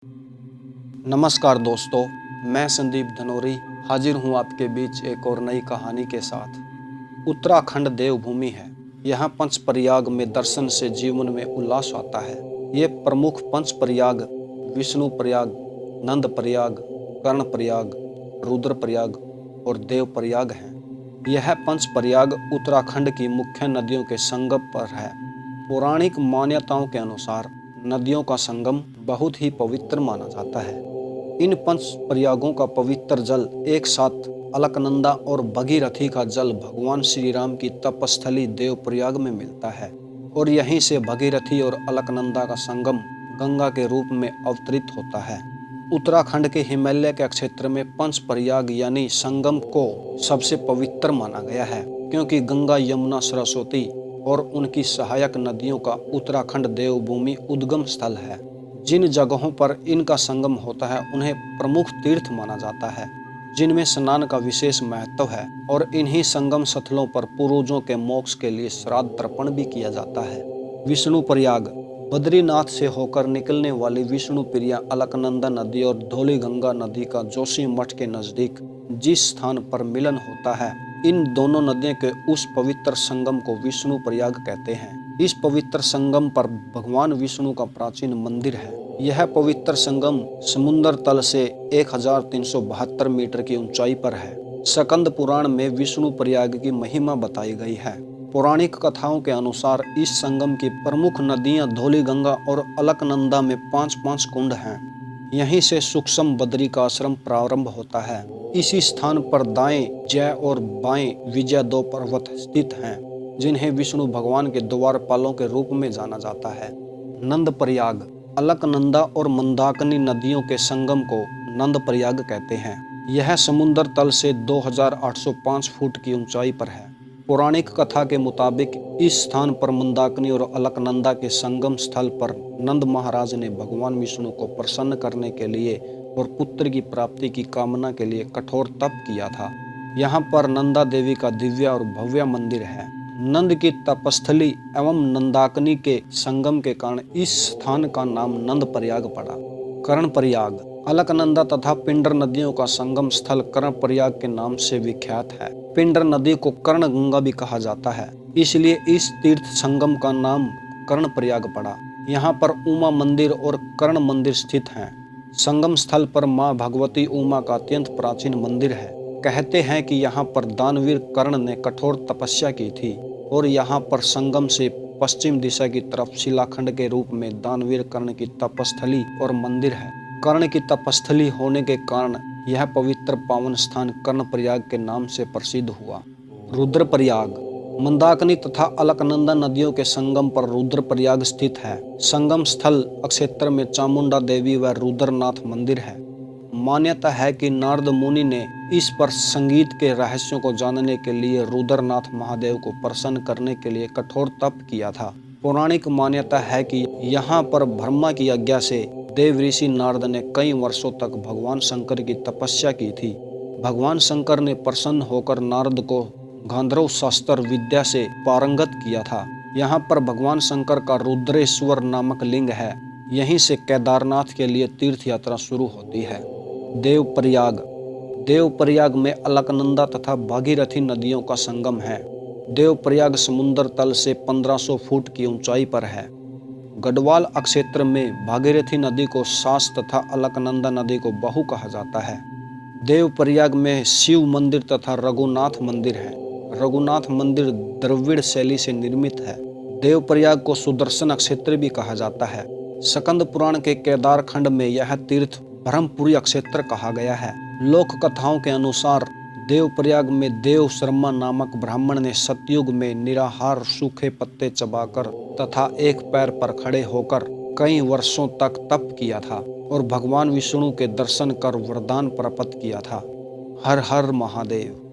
नमस्कार दोस्तों, मैं संदीप धनोरी हाजिर हूँ आपके बीच एक और नई कहानी के साथ। उत्तराखंड देवभूमि है। यहाँ पंच प्रयाग में दर्शन से जीवन में उल्लास आता है। ये प्रमुख पंच प्रयाग विष्णु प्रयाग, नंद प्रयाग, कर्ण प्रयाग, रुद्र प्रयाग और देव प्रयाग हैं। यह पंच प्रयाग उत्तराखंड की मुख्य नदियों के संगम पर है। पौराणिक मान्यताओं के अनुसार नदियों का संगम बहुत ही पवित्र माना जाता है। इन पंच प्रयागों का पवित्र जल एक साथ अलकनंदा और भगीरथी का जल भगवान श्री राम की तपस्थली देवप्रयाग में मिलता है और यहीं से भगीरथी और अलकनंदा का संगम गंगा के रूप में अवतरित होता है। उत्तराखंड के हिमालय के क्षेत्र में पंच प्रयाग यानी संगम को सबसे पवित्र माना गया है, क्योंकि गंगा, यमुना, सरस्वती और उनकी सहायक नदियों का उत्तराखंड देवभूमि उद्गम स्थल है। जिन जगहों पर इनका संगम होता है उन्हें प्रमुख तीर्थ माना जाता है, जिनमें स्नान का विशेष महत्व है और इन्हीं संगम स्थलों पर पूर्वजों के मोक्ष के लिए श्राद्ध तर्पण भी किया जाता है। विष्णु प्रयाग बद्रीनाथ से होकर निकलने वाली विष्णु प्रिया अलकनंदा नदी और धौली गंगा नदी का जोशी मठ के नजदीक जिस स्थान पर मिलन होता है, इन दोनों नदियों के उस पवित्र संगम को विष्णु प्रयाग कहते हैं। इस पवित्र संगम पर भगवान विष्णु का प्राचीन मंदिर है। यह पवित्र संगम समुद्र तल से 1372 मीटर की ऊंचाई पर है। स्कंद पुराण में विष्णु प्रयाग की महिमा बताई गई है। पौराणिक कथाओं के अनुसार इस संगम की प्रमुख नदियां धौली गंगा और अलकनंदा में 5-5 कुंड हैं। यहीं से सूक्ष्म बद्री का आश्रम प्रारंभ होता है। इसी स्थान पर दाएं जय और बाएं विजय 2 पर्वत स्थित हैं, जिन्हें विष्णु भगवान के द्वारपालों के रूप में जाना जाता है। नंद प्रयाग अलकनंदा और मंदाकिनी नदियों के संगम को नंद प्रयाग कहते हैं। यह समुद्र तल से 2805 फुट की ऊंचाई पर है। पौराणिक कथा के मुताबिक इस स्थान पर मंदाकिनी और अलकनंदा के संगम स्थल पर नंद महाराज ने भगवान विष्णु को प्रसन्न करने के लिए और पुत्र की प्राप्ति की कामना के लिए कठोर तप किया था। यहाँ पर नंदा देवी का दिव्य और भव्य मंदिर है। नंद की तपस्थली एवं नंदाकिनी के संगम के कारण इस स्थान का नाम नंद प्रयाग पड़ा। कर्ण प्रयाग अलकनंदा तथा पिंडर नदियों का संगम स्थल कर्ण प्रयाग के नाम से विख्यात है। पिंडर नदी को कर्ण गंगा भी कहा जाता है, इसलिए इस तीर्थ संगम का नाम कर्ण प्रयाग पड़ा। यहाँ पर उमा मंदिर और कर्ण मंदिर स्थित हैं। संगम स्थल पर माँ भगवती उमा का अत्यंत प्राचीन मंदिर है। कहते हैं कि यहाँ पर दानवीर कर्ण ने कठोर तपस्या की थी और यहाँ पर संगम से पश्चिम दिशा की तरफ शिलाखंड के रूप में दानवीर कर्ण की तपस्थली और मंदिर है। कर्ण की तपस्थली होने के कारण यह पवित्र पावन स्थान कर्ण प्रयाग के नाम से प्रसिद्ध हुआ। रुद्र प्रयाग मंदाकिनी तथा अलकनंदा नदियों के संगम पर रुद्र प्रयाग स्थित है। संगम स्थल क्षेत्र में चामुंडा देवी व रुद्रनाथ मंदिर है। मान्यता है कि नारद मुनि ने इस पर संगीत के रहस्यों को जानने के लिए रुद्रनाथ महादेव को प्रसन्न करने के लिए कठोर तप किया था। पौराणिक मान्यता है कि यहाँ पर ब्रह्मा की आज्ञा से देव ऋषि नारद ने कई वर्षों तक भगवान शंकर की तपस्या की थी। भगवान शंकर ने प्रसन्न होकर नारद को गांधर्व शास्त्र विद्या से पारंगत किया था। यहाँ पर भगवान शंकर का रुद्रेश्वर नामक लिंग है। यहीं से केदारनाथ के लिए तीर्थ यात्रा शुरू होती है। देवप्रयाग में अलकनंदा तथा भागीरथी नदियों का संगम है। देवप्रयाग समुद्र तल से 1500 फुट की ऊंचाई पर है। गढ़वाल क्षेत्र में भागीरथी नदी को सास तथा अलकनंदा नदी को बहु कहा जाता है। देवप्रयाग में शिव मंदिर तथा रघुनाथ मंदिर है। रघुनाथ मंदिर द्रविड़ शैली से निर्मित है। देवप्रयाग को सुदर्शन क्षेत्र भी कहा जाता है। स्कंद पुराण के केदार खंड में यह तीर्थ ब्रह्मपुरी क्षेत्र कहा गया है। लोक कथाओं के अनुसार देवप्रयाग में देव शर्मा नामक ब्राह्मण ने सतयुग में निराहार सूखे पत्ते चबाकर तथा एक पैर पर खड़े होकर कई वर्षों तक तप किया था और भगवान विष्णु के दर्शन कर वरदान प्राप्त किया था। हर हर महादेव।